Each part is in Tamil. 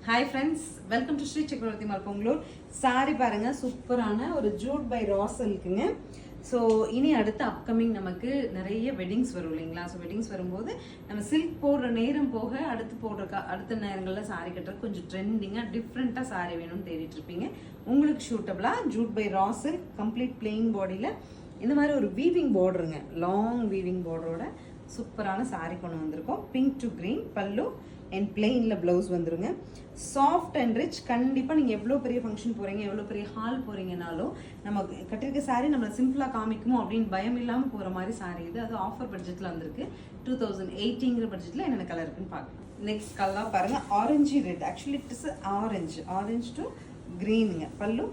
Hi friends, welcome to Sri Chakravarthy மல்பங்களூர். சாரி பாருங்க, சூப்பரான ஒரு ஜூட் பை ராஸ் இருக்குங்க. ஸோ இனி அடுத்து அப்கமிங் நமக்கு நிறைய வெட்டிங்ஸ் வரும் இல்லைங்களா? ஸோ வெட்டிங்ஸ் வரும்போது நம்ம சில்க் போடுற நேரம் போக அடுத்த நேரங்களில் சாரி கட்டுற கொஞ்சம் ட்ரெண்டிங்காக டிஃப்ரெண்ட்டாக சாரி வேணும்னு தேடிட்டு இருப்பீங்க. உங்களுக்கு ஷூட்டபிளாக ஜூட் பை ராஸ் சில்க் கம்ப்ளீட் பிளெயின் பாடியில் இந்த மாதிரி ஒரு வீவிங் பார்டருங்க, லாங் வீவிங் பார்டரோட சூப்பரான சாரி கொண்டு வந்திருக்கோம். Pink to green pallu and பிளெயினில் ப்ளவுஸ் வந்துருங்க. Soft and rich. கண்டிப்பாக நீங்கள் எவ்வளோ பெரிய ஃபங்க்ஷன் போகிறீங்க, எவ்வளோ பெரிய ஹால் போகிறீங்கனாலும் நம்ம கட்டிருக்க சாரீ நம்மளை சிம்பிளாக காமிக்குமோ அப்படின்னு பயம் இல்லாமல் போகிற மாதிரி சாரீ இது. அது ஆஃபர் பட்ஜெட்டில் வந்திருக்கு. 2080 பட்ஜெட்டில் என்னென்ன கலர் இருக்குன்னு பார்க்கலாம். நெக்ஸ்ட் கலர் பாருங்கள், orange red. Actually it is orange to க்ரீனுங்க. பல்லு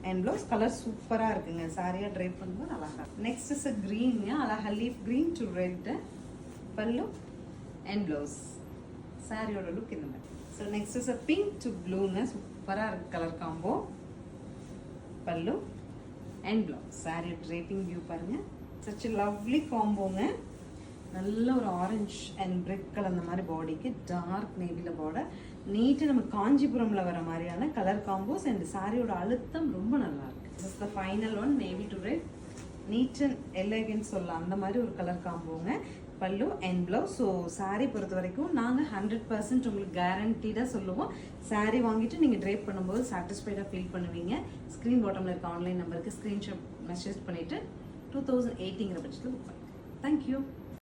அண்ட் ப்ளவுஸ் கலர் சூப்பராக இருக்குங்க. சாரியாக ட்ரை பண்ணும்போது அழகாக. நெக்ஸ்ட் இஸ் க்ரீனுங்க, அழகாக leaf green to red. Pallu and blouse சாரியோட லுக் இந்த மாதிரி. So next is pink to ப்ளூங்க, சூப்பராக இருக்கு colour combo. Pallu and blouse. Sari draping view பாருங்க, சச் லவ்லி காம்போங்க. நல்ல ஒரு ஆரஞ்ச் அண்ட் பிரிக் கலர் அந்த மாதிரி பாடிக்கு, டார்க் நேவியில் பார்டர். நீட்டு நம்ம காஞ்சிபுரமில் வர மாதிரியான கலர் காம்போஸ் அண்ட் சாரியோட அழுத்தம் ரொம்ப நல்லா இருக்கு. This the final one, navy to red. Neat and elegant சொல்லலாம், அந்த மாதிரி ஒரு கலர் காம்போங்க. பல்லு அண்ட் ப்ளவுஸ். ஸோ சாரீ பொறுத்த வரைக்கும் நாங்கள் 100% உங்களுக்கு கேரண்டீடாக சொல்லுவோம். சாரீ வாங்கிட்டு நீங்கள் ட்ரேப் பண்ணும்போது சாட்டிஸ்ஃபைடாக ஃபீல் பண்ணுவீங்க. ஸ்க்ரீன் பாட்டமில் இருக்க ஆன்லைன் நம்பருக்கு ஸ்க்ரீன்ஷாட் மெசேஜ் பண்ணிவிட்டு 2080 பட்சத்தில் புக் பண்ணுங்கள். தேங்க்யூ.